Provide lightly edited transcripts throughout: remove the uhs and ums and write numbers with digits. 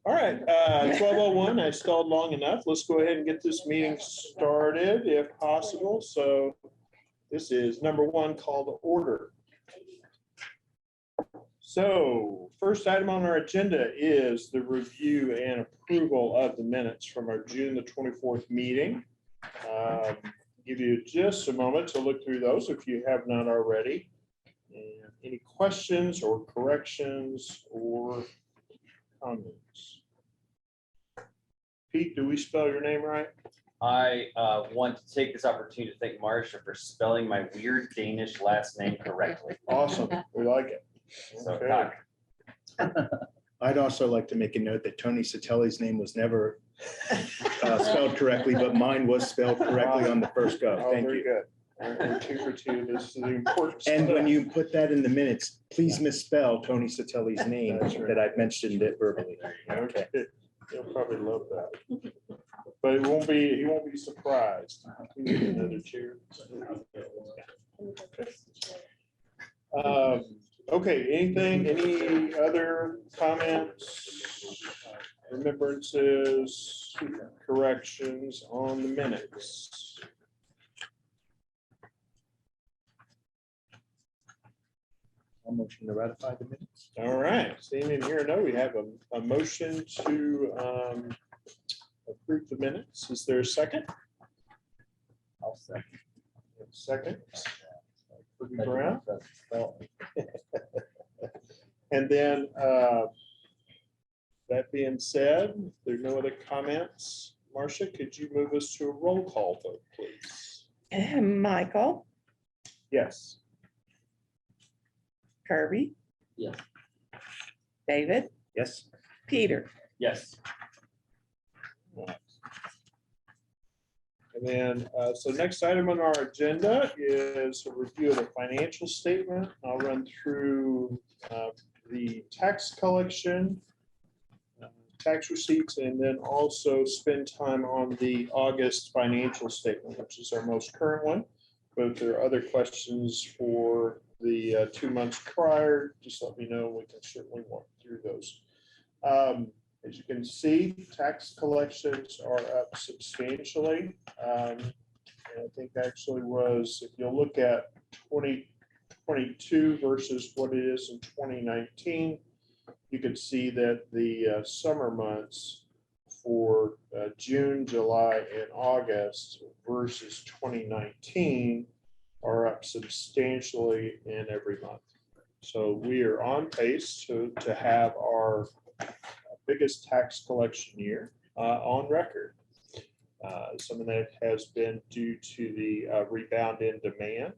All right, 12:01, I stalled long enough. Let's go ahead and get this meeting started if possible. So this is number one, call to order. So first item on our agenda is the review and approval of the minutes from our June the 24th meeting. Give you just a moment to look through those if you have not already. And any questions or corrections or comments? Pete, do we spell your name right? I want to take this opportunity to thank Marsha for spelling my weird Danish last name correctly. Awesome, we like it. So, Okay. I'd also like to make a note that Tony Satelli's name was never spelled correctly, but mine was spelled correctly on the first go. Oh, Thank very you. good. All right, we're 2 for 2. This is the important And when stuff. you put that in the minutes, please misspell Tony Satelli's name That's right. that I've mentioned it verbally. Okay, he'll probably love that. But it won't be, he won't be surprised. We need another chair. Okay, anything, any other comments, remembrances, corrections on the minutes? I'll motion to ratify the minutes. All right, seeing in here, no, we have a motion to approve the minutes. Is there a second? I'll second. Second. Brown. And then, that being said, if there are no other comments, Marcia, could you move us to a roll call vote, please? Michael, Yes. Kirby. Yes. David, Yes. Peter. Yes. And then, so next item on our agenda is a review of the financial statement. I'll run through the tax collection, tax receipts, and then also spend time on the August financial statement, which is our most current one. But if there are other questions for the 2 months prior, just let me know. We can certainly walk through those. As you can see, tax collections are up substantially. And I think actually was, if you look at 2022 versus what it is in 2019, you could see that the summer months for June, July, and August versus 2019 are up substantially in every month. So we are on pace to have our biggest tax collection year on record. Some of that has been due to the rebound in demand.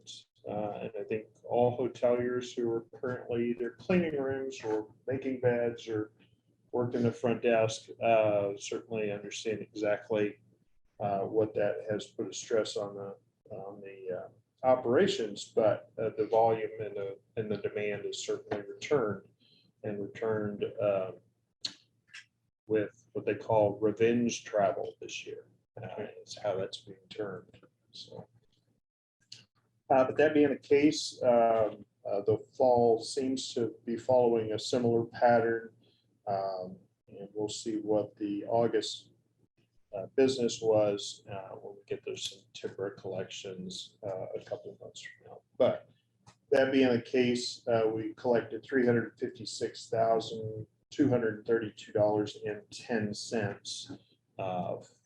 And I think all hoteliers who are currently either cleaning rooms or making beds or working the front desk certainly understand exactly what that has put a stress on the operations, but the volume and the demand has certainly returned with what they call revenge travel this year. Is how that's being termed. So, but that being the case, the fall seems to be following a similar pattern, and we'll see what the August business was when we get those September collections a couple of months from now. But that being the case, we collected $356,232.10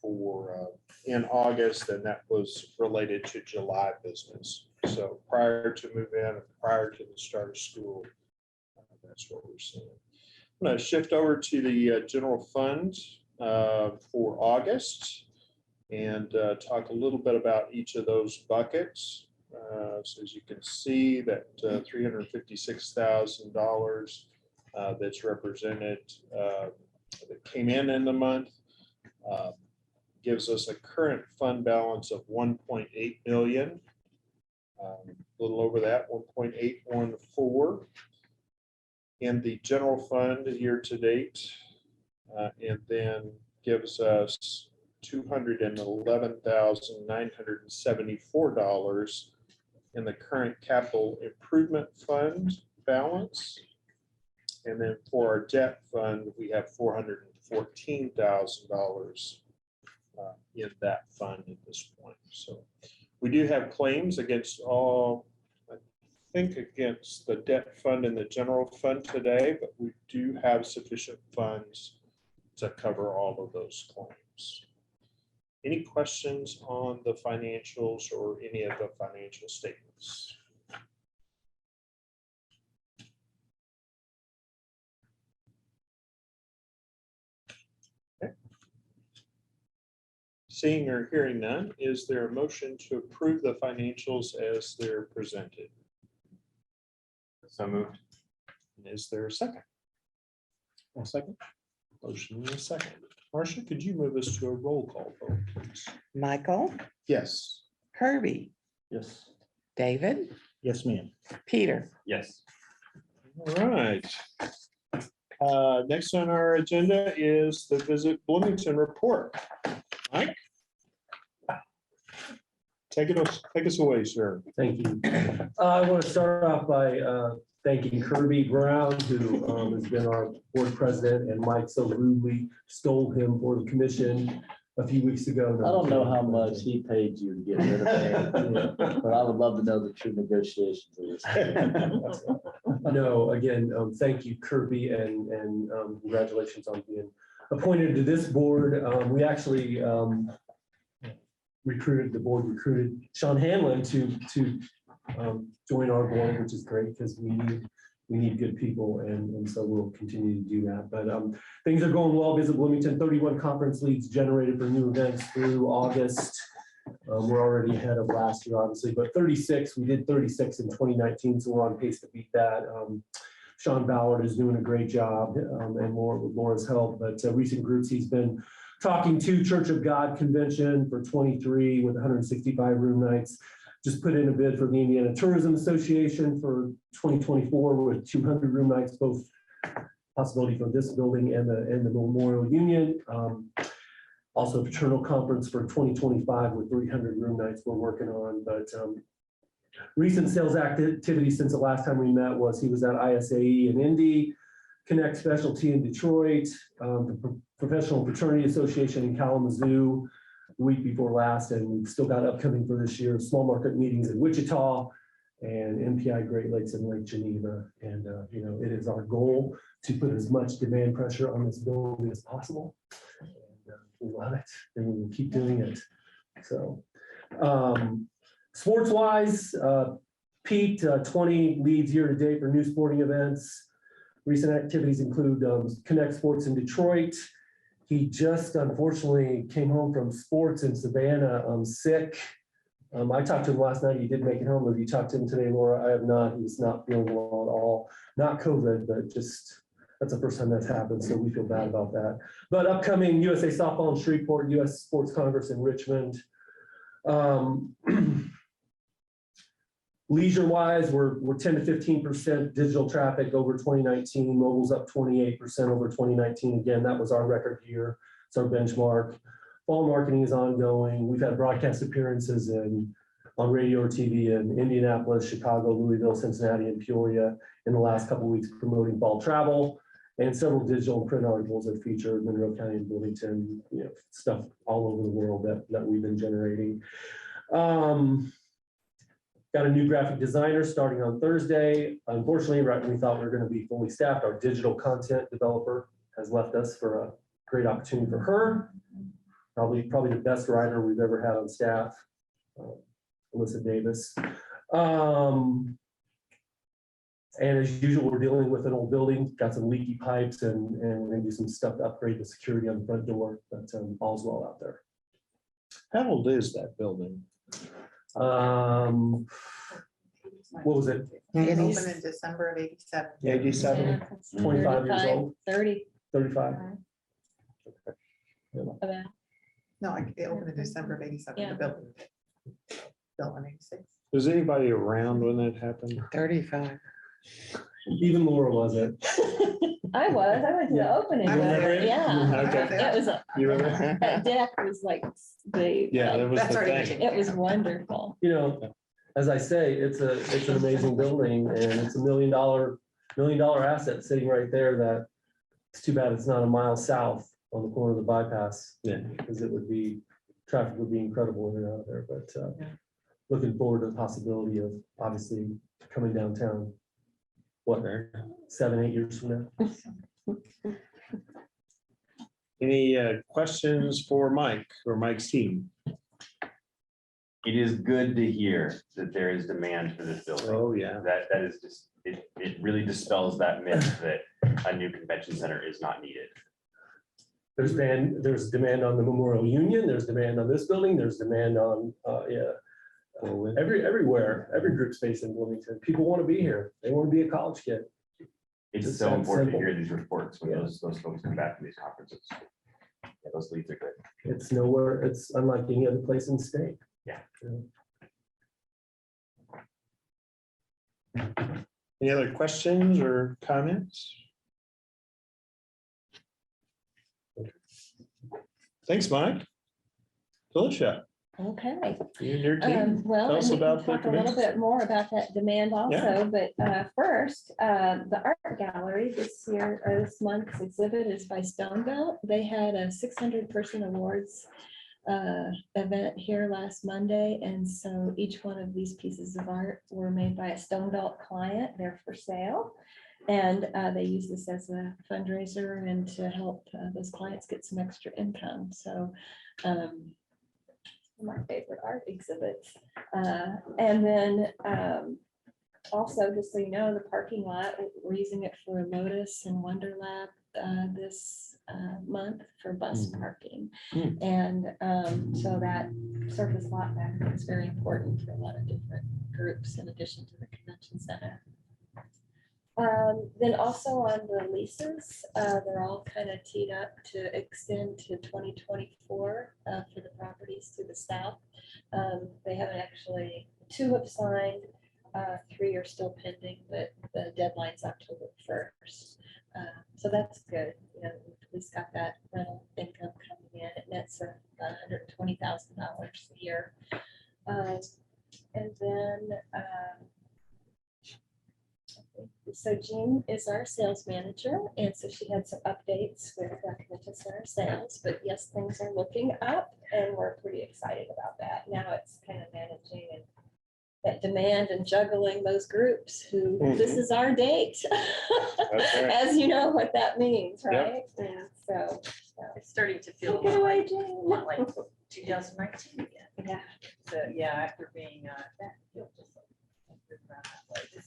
for in August, and that was related to July business. So prior to move in and prior to the start of school, that's what we're seeing. I'm going to shift over to the general fund for August and talk a little bit about each of those buckets. So as you can see, that $356,000 that's represented that came in the month gives us a current fund balance of 1.8 million, a little over that, 1.814 in the general fund year to date, and then gives us $211,974 in the current capital improvement fund balance. And then for our debt fund, we have $414,000 in that fund at this point. So we do have claims against all, I think against the debt fund and the general fund today, but we do have sufficient funds to cover all of those claims. Any questions on the financials or any of the financial statements? Seeing or hearing none, is there a motion to approve the financials as they're presented? So moved. Is there a second? One second. Motion in a second. Marcia, could you move us to a roll call vote, please? Michael, Yes. Kirby, Yes. David, Yes, ma'am. Peter. Yes. All right. Next on our agenda is the Visit Bloomington report. Mike? Take us away, sir. Thank you. I want to start off by thanking Kirby Brown, who has been our board president, and Mike so rudely stole him for the commission a few weeks ago. I don't know how much he paid you to get rid of him, but I would love to know the true negotiations of this. No, again, thank you, Kirby, and congratulations on being appointed to this board. We actually the board recruited Sean Hanlon to join our board, which is great because we need good people, and so we'll continue to do that. But things are going well. Visit Bloomington, 31 conference leads generated for new events through August. We're already ahead of last year, obviously, but 36, we did 36 in 2019, so we're on pace to beat that. Sean Ballard is doing a great job, and more with Laura's help, but recent groups he's been talking to Church of God convention for 23 with 165 room nights. Just put in a bid for the Indiana Tourism Association for 2024 with 200 room nights, both possibility for this building and the Memorial Union. Also Fraternal Conference for 2025 with 300 room nights we're working on. But recent sales activity since the last time we met was he was at ISAE in Indy, Connect Specialty in Detroit, the Professional Fraternity Association in Kalamazoo the week before last, and we've still got upcoming for this year, small market meetings in Wichita and MPI Great Lakes and Lake Geneva. And it is our goal to put as much demand pressure on this building as possible. And we love it, and we will keep doing it. So sports wise, Pete, 20 leads year to date for new sporting events. Recent activities include Connect Sports in Detroit. He just unfortunately came home from sports in Savannah sick. I talked to him last night. He did make it home. Have you talked to him today, Laura? I have not. He's not feeling well at all. Not COVID, but just that's the first time that's happened. So we feel bad about that. But upcoming USA Softball in Shreveport, US Sports Congress in Richmond. Leisure-wise, we're 10 to 15% digital traffic over 2019. Mobile's up 28% over 2019. Again, that was our record year. It's our benchmark. Fall marketing is ongoing. We've had broadcast appearances on radio or TV in Indianapolis, Chicago, Louisville, Cincinnati, and Peoria in the last couple of weeks promoting fall travel. And several digital and print articles are featured in Monroe County and Bloomington, stuff all over the world that we've been generating. Got a new graphic designer starting on Thursday. Unfortunately, right when we thought we were going to be fully staffed, our digital content developer has left us for a great opportunity for her. Probably the best writer we've ever had on staff, Alyssa Davis. And as usual, we're dealing with an old building, got some leaky pipes, and we're going to do some stuff to upgrade the security on the front door, but all's well out there. How old is that building? What was it? It opened in December of '87. 87. 25 years old? 30. 35? About. No, it opened in December of '87. Yeah. The building built in '86. Was anybody around when that happened? 35. Even Laura wasn't. I went to the opening. I of remember it. it. Yeah. Okay. It was, You remember? that deck was like the. Yeah, that was That's the already thing. It was wonderful. As I say, it's an amazing building, and it's $1 million million asset sitting right there that it's too bad it's not a mile south on the corner of the bypass. Yeah. Because it would be, traffic would be incredible in and out of there, but looking forward to the possibility of obviously coming downtown. What, 7, 8 years from now? Any questions for Mike or Mike's team? It is good to hear that there is demand for this building. Oh, yeah. That is just, it really dispels that myth that a new convention center is not needed. There's demand on the Memorial Union, there's demand on this building, there's demand on, everywhere, every group space in Bloomington. People want to be here. They want to be a college kid. It's Just so that important to simple. hear these reports when Yeah. those folks come back from these conferences. Yeah, those leads are good. It's nowhere, it's unlike any other place in the state. Yeah. Any other questions or comments? Thanks, Mike. Felicia, Okay. you and your team. Well, Tell and us we can about the talk a little convention bit more about that demand also, but first, the art gallery this year, or this month's exhibit is by Stonebelt. They had a 600-person awards event here last Monday, and so each one of these pieces of art were made by a Stonebelt client. They're for sale, and they use this as a fundraiser and to help those clients get some extra income. So my favorite art exhibits. And then also, just so you know, the parking lot, we're using it for Lotus and Wonder Lab this month for bus parking. And so that surface lot back there is very important for a lot of different groups in addition to the convention center. Then also on the leases, they're all kind of teed up to extend to 2024 for the properties to the south. They haven't actually, 2 have signed, 3 are still pending, but the deadline's October 1st. So that's good. You know, at least got that rental income coming in. It nets $120,000 a year. And then so Jean is our sales manager, and so she had some updates with convention center sales, but yes, things are looking up and we're pretty excited about that. Now it's kind of managing and that demand and juggling those groups who, this is our date. right. As you know what that means, right? And so. It's starting to feel Take it away, like, Jean. like 2019 again. Yeah. So, yeah, after being, that feels just like moving around that way.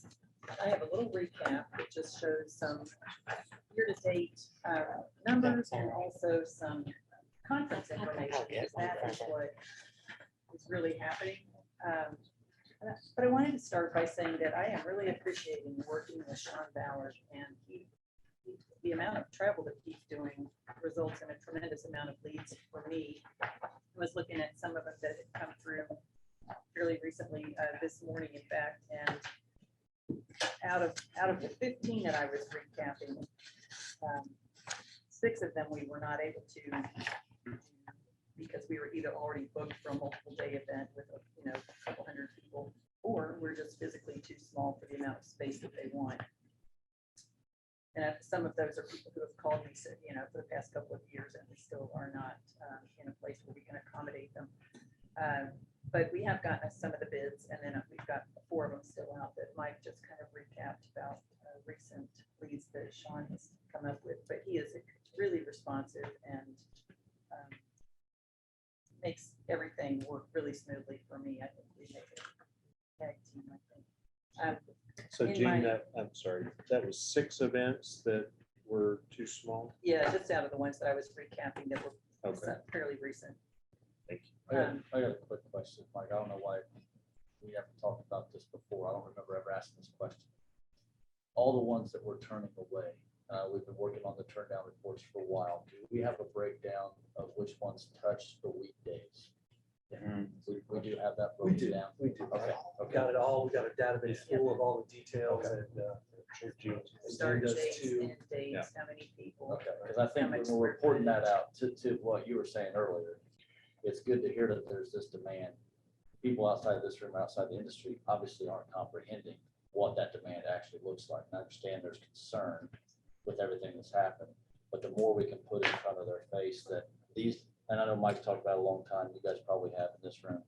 I have a little recap that just shows some year-to-date numbers and also some conference information, because that is what is really happening. But I wanted to start by saying that I am really appreciating working with Sean Ballard, and the amount of travel that he's doing results in a tremendous amount of leads for me. I was looking at some of them that had come through fairly recently, this morning, in fact, and out of the 15 that I was recapping, 6 of them we were not able to, because we were either already booked for a multiple day event with a couple hundred people, or we're just physically too small for the amount of space that they want. And some of those are people who have called me, for the past couple of years, and we still are not in a place where we can accommodate them. But we have gotten some of the bids, and then we've got 4 of them still out that Mike just kind of recapped about recent leads that Sean has come up with. But he is really responsive and makes everything work really smoothly for me. I think we make a tag team, I think. So in Jean, my- I'm sorry, that was 6 events that were too small? Yeah, just out of the ones that I was recapping that were Okay. fairly recent. Thank you. I got a quick question, Mike. I don't know why we haven't talked about this before. I don't remember ever asking this question. All the ones that we're turning away, we've been working on the turn down reports for a while. Do we have a breakdown of which ones touch the weekdays? We do have that We broken do. down. We do. Okay. I've got it all. We got a database full of all the details Okay. and Start does dates, too. end dates, how many people. Okay, because I think when we're reporting that out to what you were saying earlier, it's good to hear that there's this demand. People outside this room, outside the industry, obviously aren't comprehending what that demand actually looks like. And I understand there's concern with everything that's happened, but the more we can put in front of their face that these, and I know Mike's talked about it a long time, you guys probably have in this room,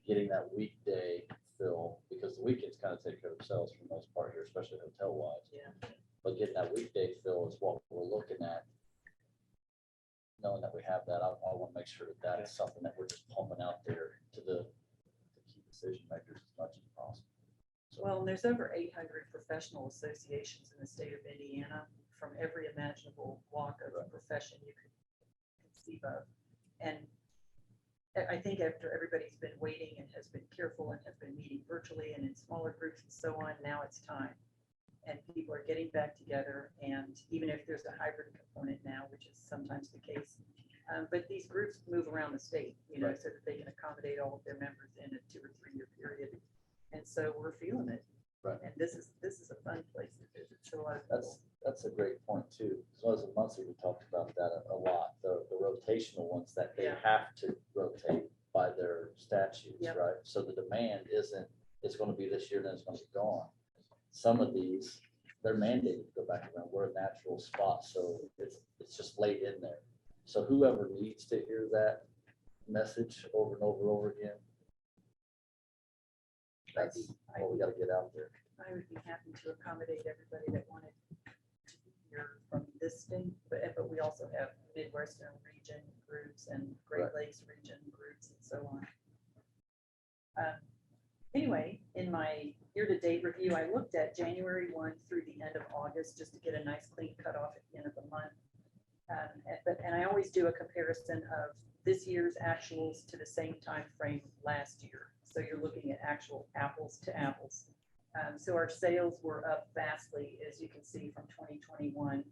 getting that weekday fill, because the weekends kind of take care of themselves for the most part here, especially hotel wise. Yeah. But getting that weekday fill is what we're looking at. Knowing that we have that, I want to make sure that that is something that we're just pumping out there to the key decision makers as much as possible. So, Well, and there's over 800 professional associations in the state of Indiana from every imaginable walk of a profession you could conceive of. And I think after everybody's been waiting and has been careful and has been meeting virtually and in smaller groups and so on, now it's time. And people are getting back together, and even if there's a hybrid component now, which is sometimes the case, but these groups move around the state, you know, so that they can accommodate all of their members in a 2 or 3 year period. And so we're feeling it. Right. And this is a fun place to visit. So a lot of people. that's a great point too. So as a monthly, we talked about that a lot, the rotational ones that they Yeah. have to rotate by their statutes, Yep. right? So the demand isn't, it's going to be this year, then it's going to be gone. Some of these, they're mandated to go back around. We're a natural spot, so it's just laid in there. So whoever needs to hear that message over and over and over again, that's what we got to get out there. I would be happy to accommodate everybody that wanted to hear from this state, but we also have Midwestern region groups and Great Right. Lakes region groups and so on. Anyway, in my year-to-date review, I looked at January 1 through the end of August, just to get a nice clean cutoff at the end of the month. And I always do a comparison of this year's actuals to the same time frame last year. So you're looking at actual apples to apples. So our sales were up vastly, as you can see, from 2021.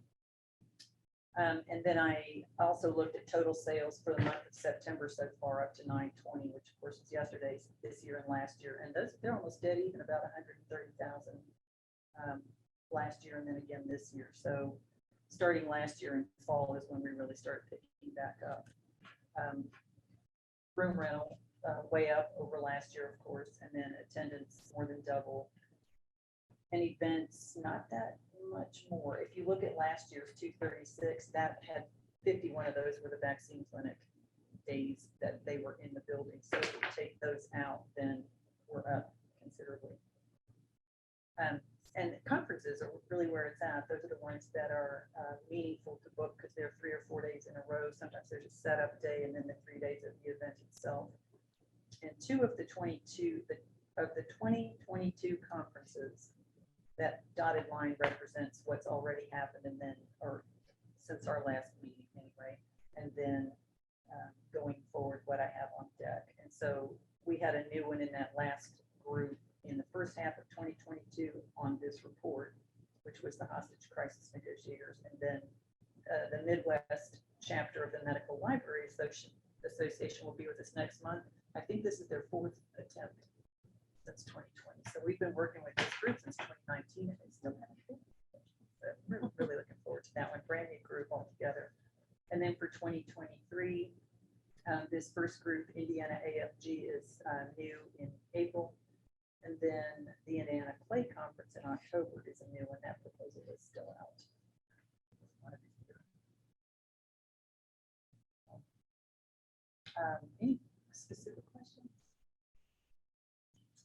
And then I also looked at total sales for the month of September so far, up to 9/20, which of course was yesterday's, this year and last year. And they're almost dead even, about 130,000 last year and then again this year. So starting last year in fall is when we really started picking back up. Room rental way up over last year, of course, and then attendance more than double. And events, not that much more. If you look at last year's 236, that had 51 of those were the vaccine clinic days that they were in the building. So if you take those out, then we're up considerably. And conferences are really where it's at. Those are the ones that are meaningful to book because they're 3 or 4 days in a row. Sometimes there's a setup day and then the 3 days of the event itself. And 2 of the 2022 conferences, that dotted line represents what's already happened and then, or since our last meeting anyway, and then going forward, what I have on deck. And so we had a new one in that last group in the first half of 2022 on this report, which was the hostage crisis negotiators. And then the Midwest chapter of the Medical Library Association will be with us next month. I think this is their 4th attempt since 2020. So we've been working with this group since 2019 and they still haven't been. So we're really looking forward to that one, brand new group altogether. And then for 2023, this first group, Indiana AFG, is new in April. And then the Indiana Clay Conference in October is a new one. That proposal is still out. Any specific questions?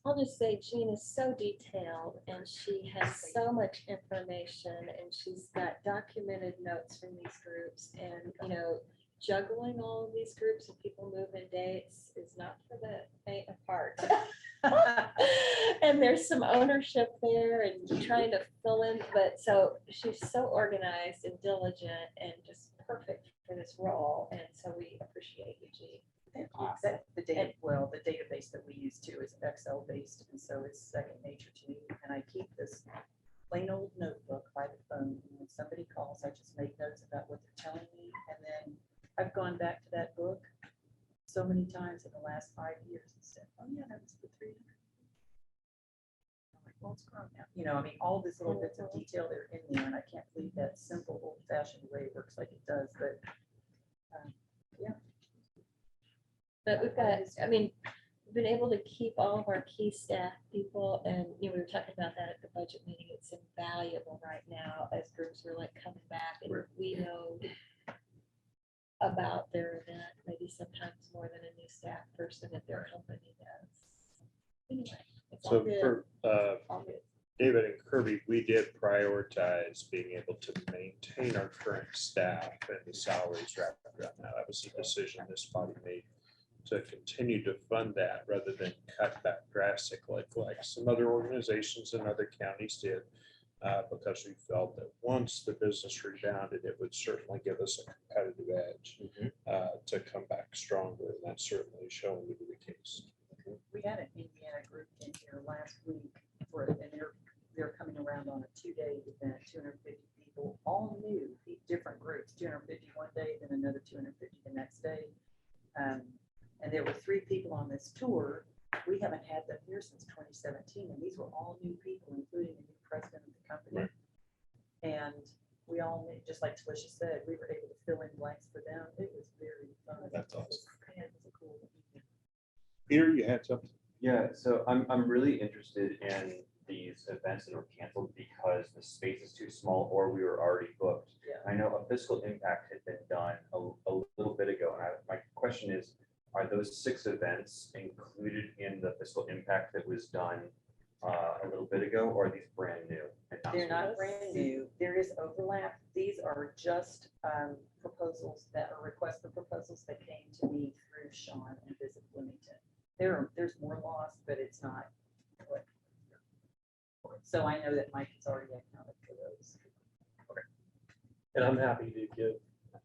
I'll just say Jean is so detailed and she has so much information and she's got documented notes from these groups and, you know, juggling all of these groups and people moving dates is not for the faint of heart. And there's some ownership there and trying to fill in, but so she's so organized and diligent and just perfect for this role. And so we appreciate you, Jean. Awesome. The database that we use too is Excel based, and so it's second nature to me. And I keep this plain old notebook by the phone. And when somebody calls, I just make notes about what they're telling me. And then I've gone back to that book so many times in the last 5 years and said, oh yeah, that was the 300. I'm like, well, it's grown now. You know, I mean, all these little bits of detail that are in there, and I can't believe that simple old fashioned way it works like it does, but yeah. But we've got, I mean, we've been able to keep all of our key staff people, and, you know, we were talking about that at the budget meeting. It's invaluable right now as groups are like coming back, and we know about their event, maybe sometimes more than a new staff person at their company does. Anyway, it's all So good, for all good. David and Kirby, we did prioritize being able to maintain our current staff and the salaries wrapped around that. That was a decision this body made to continue to fund that rather than cut back drastically like some other organizations in other counties did. Because we felt that once the business rebounded, it would certainly give us a competitive edge to come back stronger. And that's certainly showing to be the case. We had an Indiana group in here last week and they're coming around on a 2-day event, 250 people, all new, different groups, 250 one day, then another 250 the next day. And there were 3 people on this tour. We haven't had them here since 2017, and these were all new people, including the new president of the company. Right. And we all, just like Talisha said, we were able to fill in blanks for them. It was very fun. That's awesome. It was a cool evening. Peter, you had something? Yeah, so I'm really interested in these events that were canceled because the space is too small or we were already booked. Yeah. I know a fiscal impact had been done a little bit ago, and my question is, are those 6 events included in the fiscal impact that was done a little bit ago, or are these brand new? They're not brand new. There is overlap. These are just proposals that are requests for proposals that came to me through Sean and Visit Bloomington. There's more lost, but it's not. So I know that Mike has already accounted for those. And I'm happy to give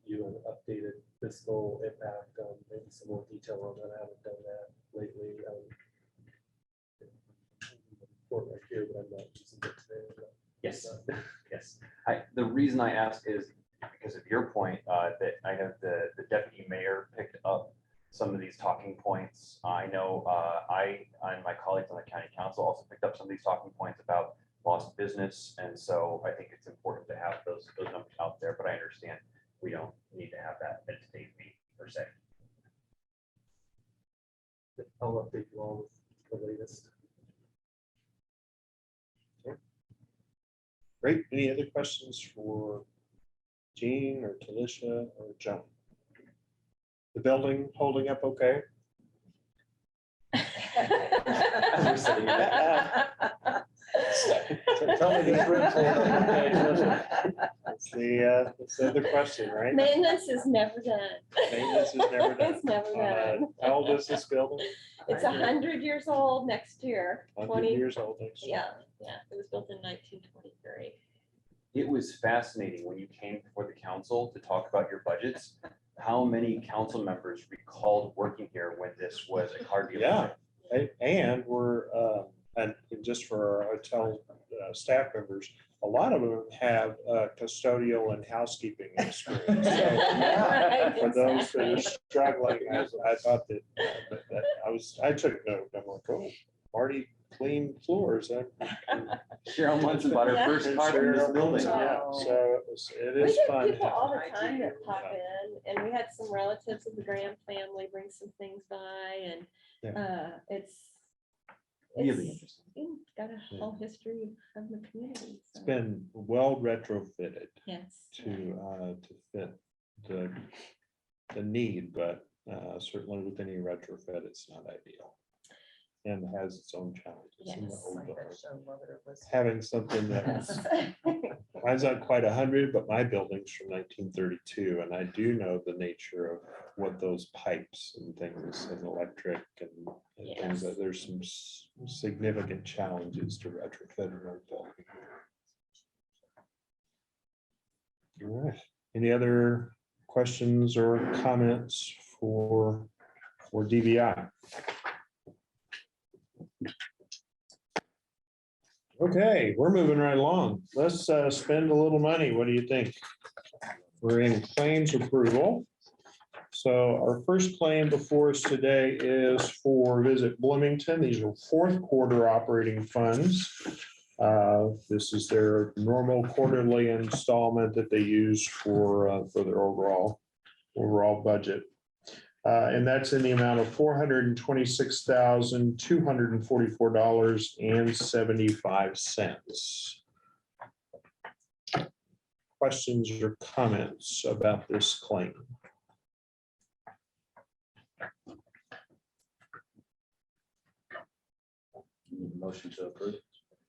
you an updated fiscal impact, maybe some more detail on that. I haven't done that lately. Report right here, but I'm not using it today. Yes, yes. The reason I ask is because of your point that I know the deputy mayor picked up some of these talking points. I know I and my colleagues on the county council also picked up some of these talking points about lost business. And so I think it's important to have those numbers out there, but I understand we don't need to have that at today's meeting per se. I'll update you all with the latest. Great. Any other questions for Jean or Talisha or John? The building holding up okay? We're sitting in that. Tell me these rooms hold up okay, Talisha. That's the other question, right? Maintenance is never done. Maintenance is never done. It's never done. How old is this building? It's 100 years old next year. 100 years old next year. Yeah, it was built in 1923. It was fascinating when you came before the council to talk about your budgets, how many council members recalled working here when this was a car dealership. Yeah, and we're, and just for our hotel staff members, a lot of them have custodial and housekeeping experience. So Right, for those that are exactly. struggling, I thought that I took note. I'm like, oh, Marty cleaned floors. Cheryl Munson bought her first car in this building. Yeah, so it We is get fun. people all I the time do. that pop in, and we had some relatives of the Graham family bring some things by, and it's Really interesting. got a whole history of the community. It's so, been well retrofitted yes. to fit the need, but certainly with any retrofit, it's not ideal. And has its own challenges. in the Yes. old Like that building. show, whether it was. Having something that's, mine's not quite 100, but my building's from 1932, and I do know the nature of what those pipes and things and electric and things, that there's some significant challenges to retrofit an old building. All right, any other questions or comments for DBI? Okay, we're moving right along. Let's spend a little money. What do you think? We're in claims approval. So our first claim before us today is for Visit Bloomington. These are fourth quarter operating funds. This is their normal quarterly installment that they use for their overall budget. And that's in the amount of $426,244.75. Questions or comments about this claim? Motion to approve.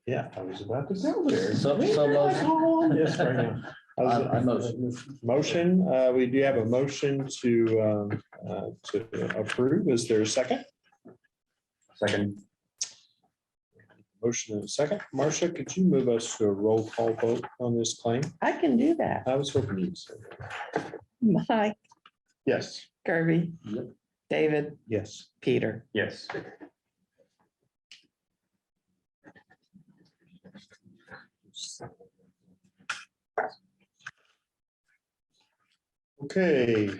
Yeah, I was about to go there. So motion. Yes, right now. I motion. Motion, we do have a motion to approve. Is there a second? Second. Motion and a second. Marcia, could you move us to a roll call vote on this claim? I can do that. I was hoping you'd say that. Mike, Yes. Kirby, Yep. David, Yes. Peter. Yes. Okay,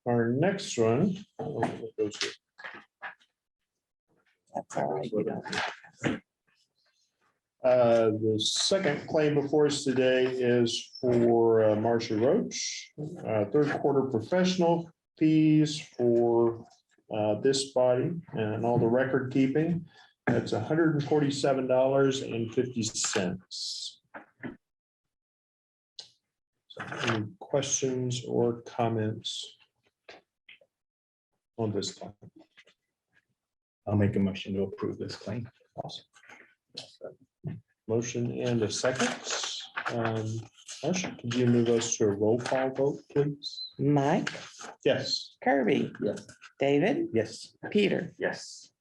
our next one. That's all right. You don't. The second claim before us today is for Marcia Roach. Third quarter professional fees for this body and all the record keeping. That's $147.50. Any questions or comments on this claim? I'll make a motion to approve this claim. Awesome. Motion and a second. Marcia, could you move us to a roll call vote, please? Mike, Yes. Kirby, Yes. David, Yes. Peter. Yes.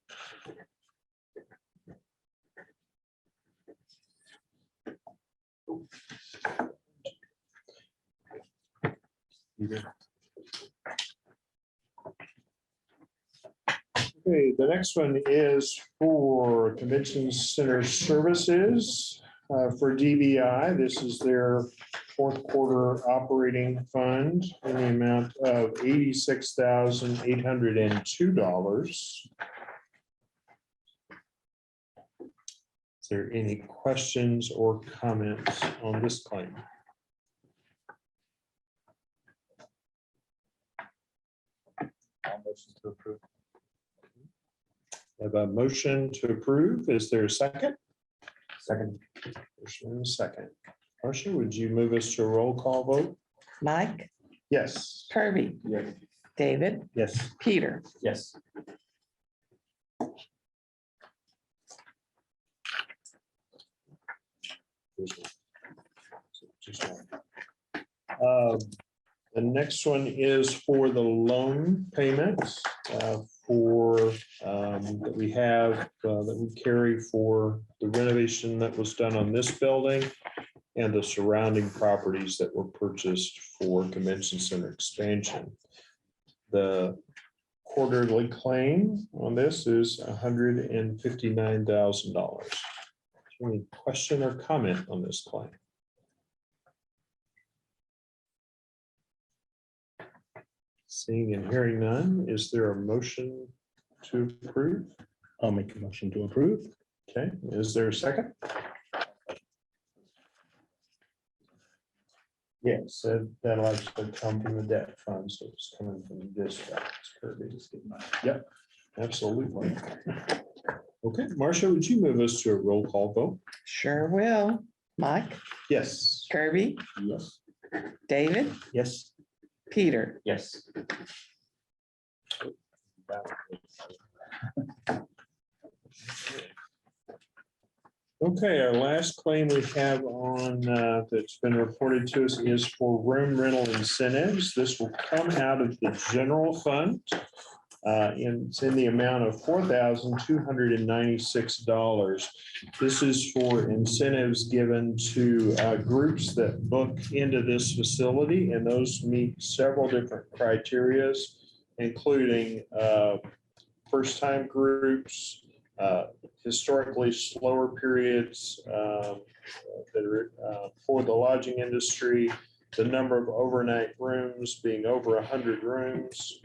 Okay, the next one is for Convention Center Services for DBI. This is their fourth quarter operating fund in the amount of $86,802. Is there any questions or comments on this claim? I'll motion to approve. I have a motion to approve. Is there a second? Second. Motion and a second. Marcia, would you move us to a roll call vote? Mike, Yes. Kirby, Yes. David, Yes. Peter. Yes. The next one is for the loan payments that we have, that we carry for the renovation that was done on this building and the surrounding properties that were purchased for Convention Center expansion. The quarterly claim on this is $159,000. Any question or comment on this claim? Seeing and hearing none, is there a motion to approve? I'll make a motion to approve. Okay, is there a second? Yes, that'll actually come from the debt fund, so it's coming from this. Yep, absolutely. Okay, Marcia, would you move us to a roll call vote? Sure will. Mike, Yes. Kirby, Yes. David, Yes. Peter. Yes. Okay, our last claim we have on that's been reported to us is for room rental incentives. This will come out of the general fund. And it's in the amount of $4,296. This is for incentives given to groups that book into this facility, and those meet several different criteria, including first-time groups, historically slower periods that are for the lodging industry, the number of overnight rooms being over 100 rooms,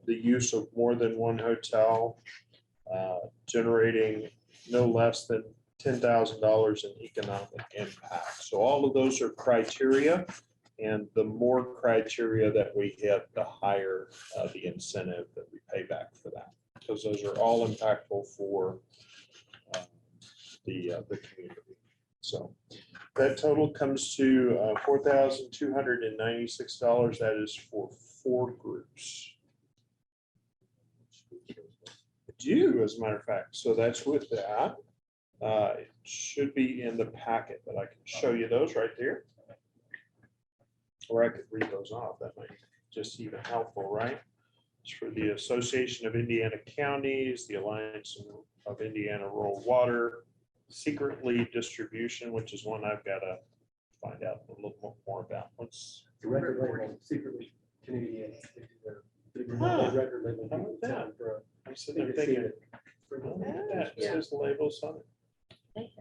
the use of more than one hotel, generating no less than $10,000 in economic impact. So all of those are criteria And the more criteria that we hit, the higher the incentive that we pay back for that. Because those are all impactful for the community. So that total comes to $4,296. That is for 4 groups. Do, as a matter of fact. So that's with that. It should be in the packet, but I can show you those right there. Or I could read those off. That might just even helpful, right? It's for the Association of Indiana Counties, the Alliance of Indiana Rural Water, Secret Lead Distribution, which is one I've got to find out a little more about. What's The record label, secretly Canadian. They do Huh. the record label How about in that? town for I'm sitting there thinking, oh, look at that, it Yeah. says labels on it.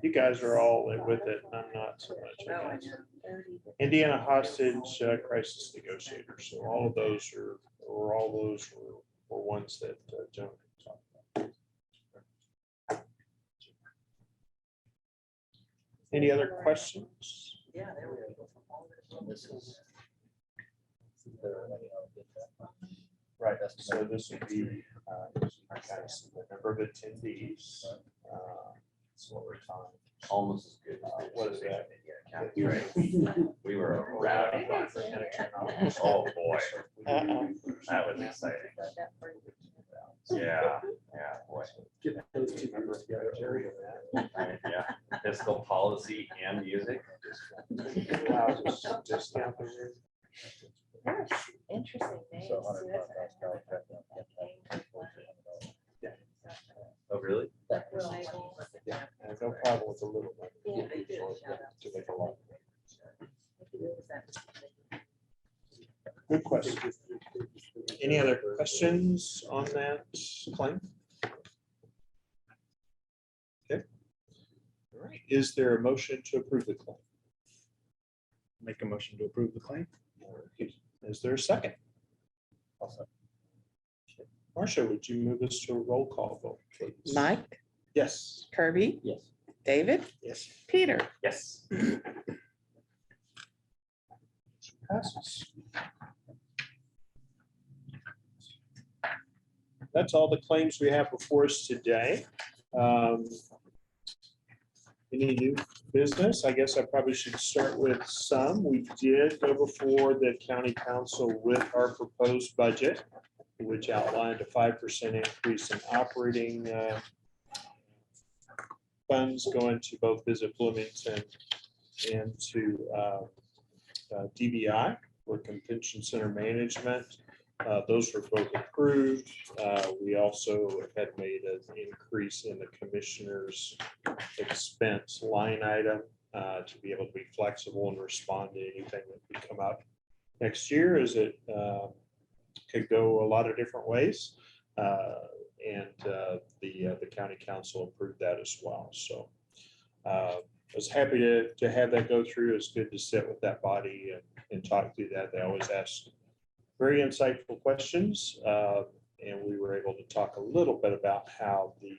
You guys are all with it. I'm not so much. Oh, I I guess. know. Indiana Hostage Crisis Negotiators. So all of those were ones that Joan talked about. Any other questions? Yeah, there we go. This is. Right, so this would be the number of attendees. That's what we're talking. Almost as good. What is that? We were a rowdy bunch. Oh, boy. That was exciting. Yeah, boy. get those two numbers together. Yeah, fiscal policy and music. Discount the room. There's interesting names. So too, isn't it? Oh, really? Like reliable. Yeah, no problem with a little one. Yeah. To make a lot. Good question. Any other questions on that claim? Okay. All right, is there a motion to approve the claim? Make a motion to approve the claim. Is there a second? Marcia, would you move us to a roll call vote, please? Mike, Yes. Kirby, Yes. David, Yes. Peter. Yes. Passes. That's all the claims we have before us today. Any new business? I guess I probably should start with some. We did go before the county council with our proposed budget, which outlined a 5% increase in operating funds going to both Visit Bloomington and to DBI for Convention Center Management. Those were both approved. We also had made an increase in the commissioner's expense line item to be able to be flexible and respond to anything that could come up next year, as it could go a lot of different ways. And the county council approved that as well. So I was happy to have that go through. It's good to sit with that body and talk through that. They always ask very insightful questions. And we were able to talk a little bit about how the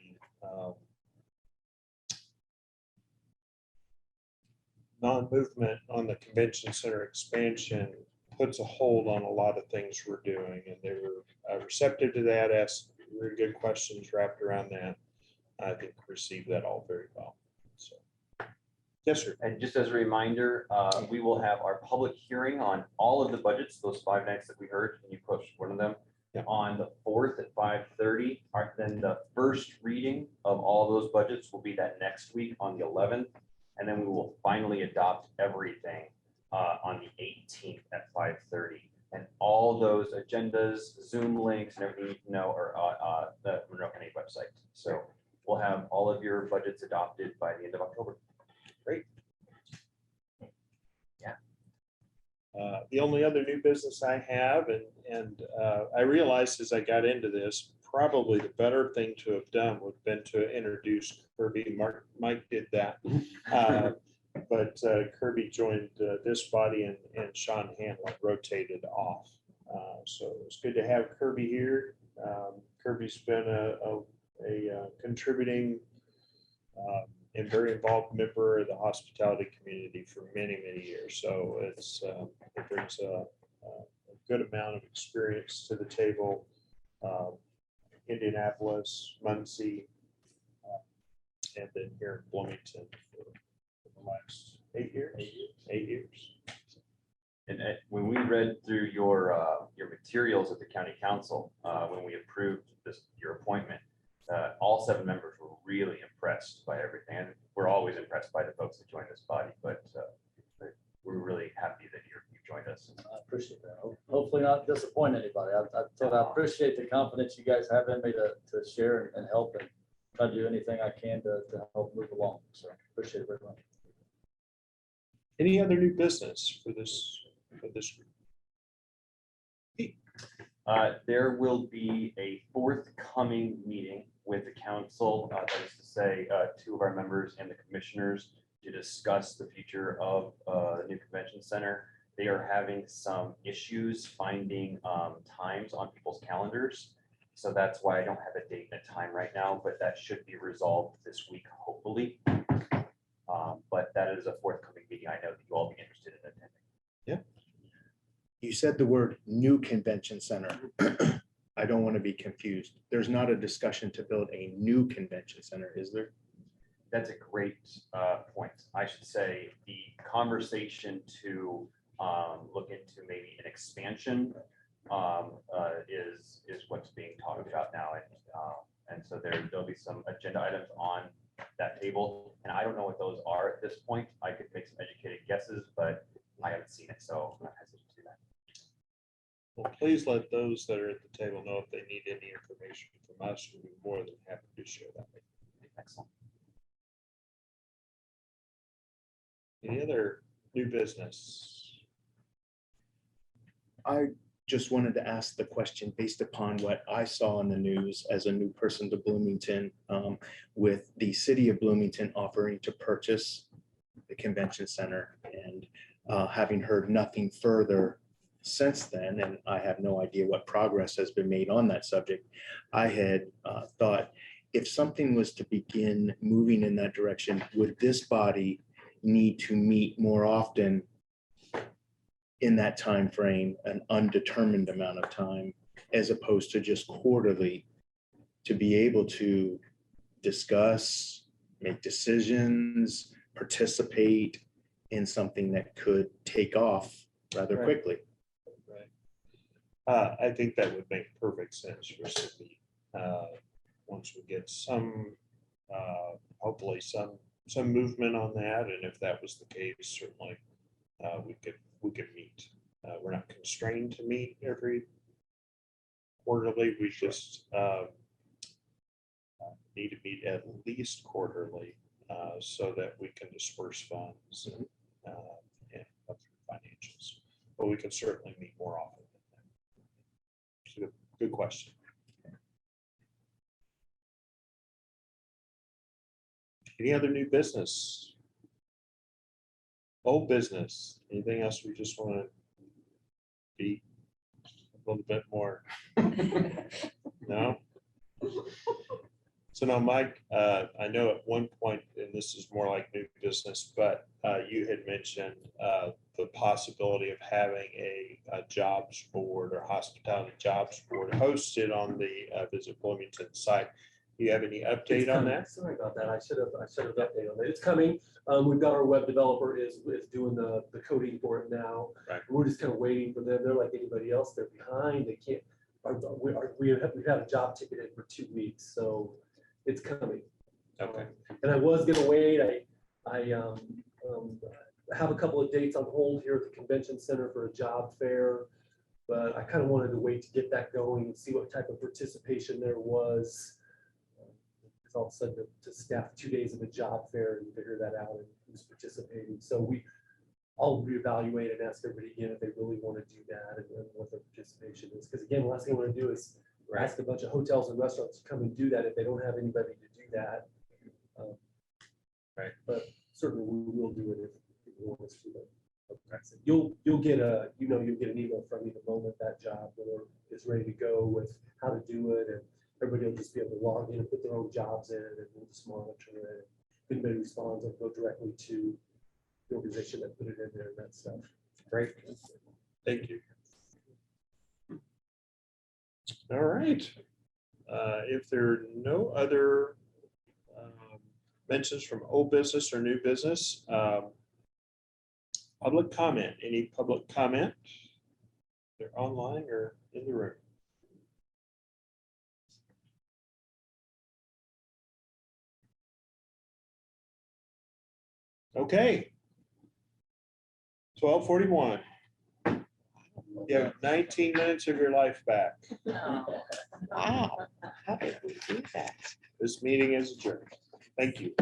non-movement on the convention center expansion puts a hold on a lot of things we're doing. And they were receptive to that, asked very good questions wrapped around that. I think received that all very well. So, yes, sir. And just as a reminder, we will have our public hearing on all of the budgets, those 5 nights that we heard, and you pushed one of them, Yeah. on the 4th at 5:30. Then the first reading of all those budgets will be that next week on the 11th. And then we will finally adopt everything on the 18th at 5:30. And all those agendas, Zoom links, and everything you need to know are on the Monroe County website. So we'll have all of your budgets adopted by the end of October. Great. The only other new business I have, and I realized as I got into this, probably the better thing to have done would have been to introduce Kirby. Mike did that. But Kirby joined this body and Sean Hanlon rotated off. So it's good to have Kirby here. Kirby's been a contributing and very involved member of the hospitality community for many, many years. So it brings a good amount of experience to the table. Indianapolis, Muncie, and then here in Bloomington for the last 8 years. 8 years. And when we read through your materials at the county council, when we approved your appointment, all 7 members were really impressed by everything. And we're always impressed by the folks that join this body, but we're really happy that you joined us. I appreciate that. Hopefully not disappoint anybody. I appreciate the confidence you guys have in me to share and help and try to do anything I can to help move along. So appreciate it very much. Any other new business for this group? There will be a forthcoming meeting with the council, that is to say, 2 of our members and the commissioners to discuss the future of the new convention center. They are having some issues finding times on people's calendars. So that's why I don't have a date and a time right now, but that should be resolved this week, hopefully. But that is a forthcoming meeting. I know that you all be interested in attending. Yeah. You said the word new convention center. I don't want to be confused. There's not a discussion to build a new convention center, is there? That's a great point. I should say the conversation to look into maybe an expansion is what's being talked about now. And so there'll be some agenda items on that table. And I don't know what those are at this point. I could make some educated guesses, but I haven't seen it, so I'm not hesitant to do that. Well, please let those that are at the table know if they need any information from us. We'll be more than happy to share that. Excellent. Any other new business? I just wanted to ask the question based upon what I saw in the news as a new person to Bloomington, with the city of Bloomington offering to purchase the convention center, and having heard nothing further since then, and I have no idea what progress has been made on that subject. I had thought if something was to begin moving in that direction, would this body need to meet more often in that time frame, an undetermined amount of time, as opposed to just quarterly, to be able to discuss, make decisions, participate in something that could take off rather Right. quickly. Right. I think that would make perfect sense for Sydney. Once we get some, hopefully some movement on that, and if that was the case, certainly we could meet. We're not constrained to meet every quarterly. We just need to meet at least quarterly so that we can disperse funds and go through financials. But we can certainly meet more often than that. So good question. Any other new business? Old business? Anything else we just want to be a little bit more? No? So now, Mike, I know at one point, and this is more like new business, but you had mentioned the possibility of having a jobs board or hospitality jobs board hosted on the Visit Bloomington site. Do you have any update on that? Sorry about that. I should have updated on that. It's coming. We've got our web developer is doing the coding for it now. Right. We're just kind of waiting for them. They're like anybody else. They're behind. They can't. We've had a job ticketed for 2 weeks, so it's coming. Okay. And I was gonna wait. I have a couple of dates on hold here at the convention center for a job fair, but I kind of wanted to wait to get that going and see what type of participation there was. All of a sudden to staff 2 days of a job fair and figure that out and who's participating. So I'll reevaluate and ask everybody again if they really want to do that and what their participation is. Because again, the last thing I want to do is ask a bunch of hotels and restaurants to come and do that if they don't have anybody to do that. Right. But certainly we will do it if people want us to. So you'll get an email from me the moment that job is ready to go with how to do it, and everybody will just be able to log in and put their own jobs in, and we'll just monitor it. anybody responds, I'll go directly to the organization that put it in there and that stuff. Great. Thank you. All right. If there are no other mentions from old business or new business, public comment, any public comment? They're online or in the room. Okay. 12:41. You have 19 minutes of your life back. Wow, how did we do that? This meeting is adjourned. Thank you.